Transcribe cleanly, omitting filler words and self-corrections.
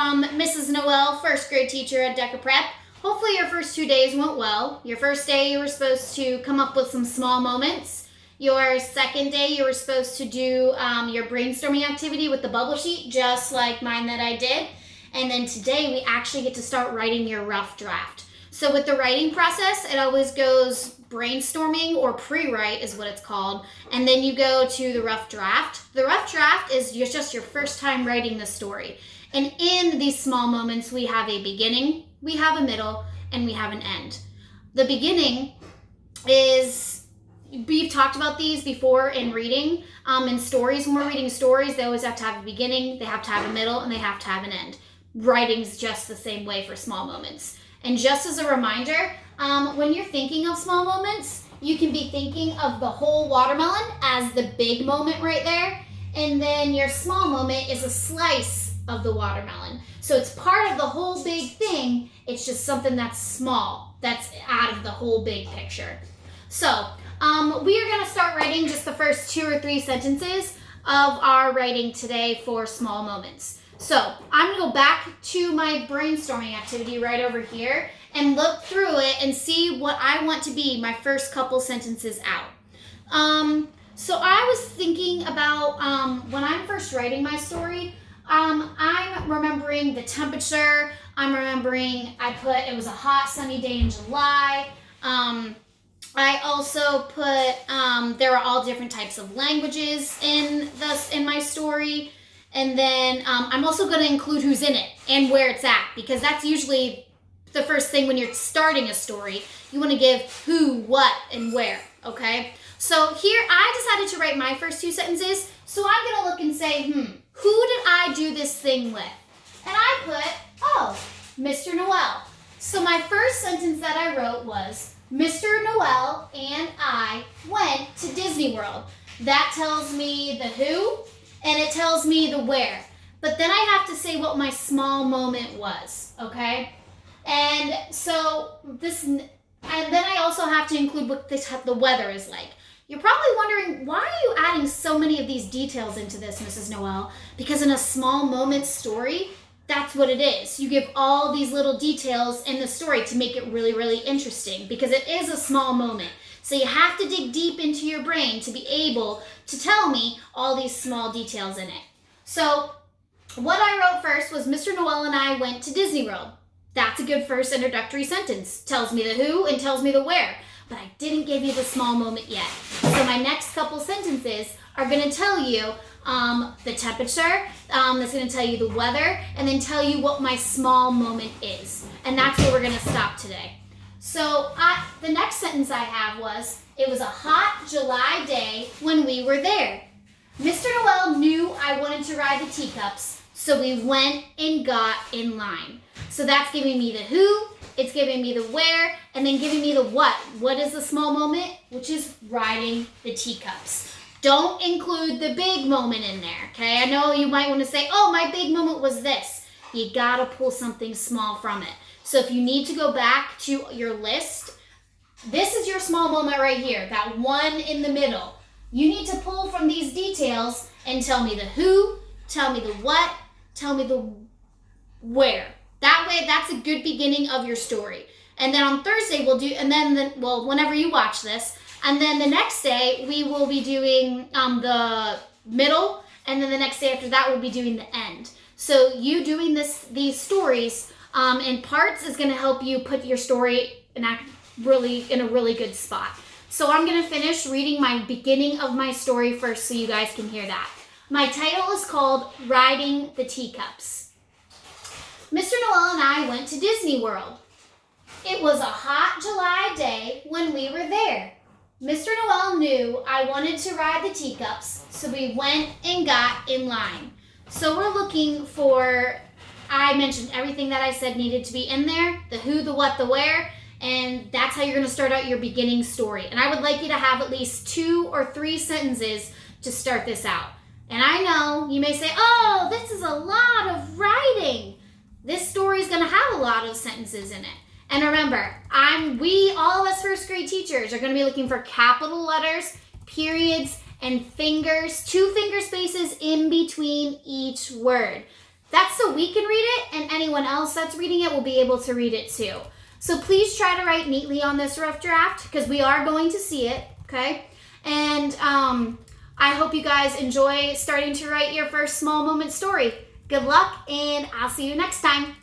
Mrs. Noel, first grade teacher at Deca Prep. Hopefully your first 2 days went well. Your first day you were supposed to come up with some small moments. Your second day you were supposed to do your brainstorming activity with the bubble sheet, just like mine that I did. And then today we actually get to start writing your rough draft. So with the writing process, it always goes brainstorming, or pre-write is what it's called, and then you go to the rough draft. The rough draft is just your first time writing the story. And in these small moments, we have a beginning, we have a middle, and we have an end. The beginning is, we've talked about these before in reading. In stories, when we're reading stories, they always have to have a beginning, they have to have a middle, and they have to have an end. Writing's just the same way for small moments. And just as a reminder, when you're thinking of small moments, you can be thinking of the whole watermelon as the big moment right there. And then your small moment is a slice of the watermelon. So it's part of the whole big thing. It's just something that's small, that's out of the whole big picture. So we are going to start writing just the first 2 or 3 sentences of our writing today for small moments. So I'm going to go back to my brainstorming activity right over here and look through it and see what I want to be my first couple sentences out. So I was thinking about when I'm first writing my story, I'm remembering the temperature. I'm remembering it was a hot sunny day in July. I also put there are all different types of languages in my story. And then I'm also going to include who's in it and where it's at, because that's usually the first thing when you're starting a story. You want to give who, what, and where, okay? So here I decided to write my first 2 sentences, so I'm going to look and say, who did I do this thing with? And I put, Mr. Noel. So my first sentence that I wrote was, Mr. Noel and I went to Disney World. That tells me the who, and it tells me the where. But then I have to say what my small moment was, okay? And so and then I also have to include what the weather is like. You're probably wondering, why are you adding so many of these details into this, Mrs. Noel? Because in a small moment story, that's what it is. You give all these little details in the story to make it really, really interesting, because it is a small moment. So you have to dig deep into your brain to be able to tell me all these small details in it. So what I wrote first was, Mr. Noel and I went to Disney World. That's a good first introductory sentence. Tells me the who and tells me the where. But I didn't give you the small moment yet. So my next couple sentences are going to tell you the temperature, that's going to tell you the weather, and then tell you what my small moment is. And that's where we're going to stop today. So the next sentence I have was, it was a hot July day when we were there. Mr. Noel knew I wanted to ride the teacups, so we went and got in line. So that's giving me the who, it's giving me the where, and then giving me the what. What is the small moment? Which is riding the teacups. Don't include the big moment in there, okay? I know you might want to say, my big moment was this. You gotta pull something small from it. So if you need to go back to your list, this is your small moment right here, that one in the middle. You need to pull from these details and tell me the who, tell me the what, tell me the where. That way, that's a good beginning of your story. And then on Thursday, we'll do, and then, whenever you watch this, and then the next day, we will be doing the middle, and then the next day after that, we'll be doing the end. So you doing these stories in parts is going to help you put your story in a really good spot. So I'm going to finish reading my beginning of my story first so you guys can hear that. My title is called Riding the Teacups. Mr. Noel and I went to Disney World. It was a hot July day when we were there. Mr. Noel knew I wanted to ride the teacups, so we went and got in line. So we're looking for, I mentioned everything that I said needed to be in there, the who, the what, the where, and that's how you're going to start out your beginning story. And I would like you to have at least 2 or 3 sentences to start this out. And I know you may say, this is a lot of writing. This story is going to have a lot of sentences in it. And remember, all of us first grade teachers are going to be looking for capital letters, periods, and fingers, 2 finger spaces in between each word. That's so we can read it everyone else that's reading it will be able to read it too. So please try to write neatly on this rough draft because we are going to see it, okay? And I hope you guys enjoy starting to write your first small moment story. Good luck, and I'll see you next time.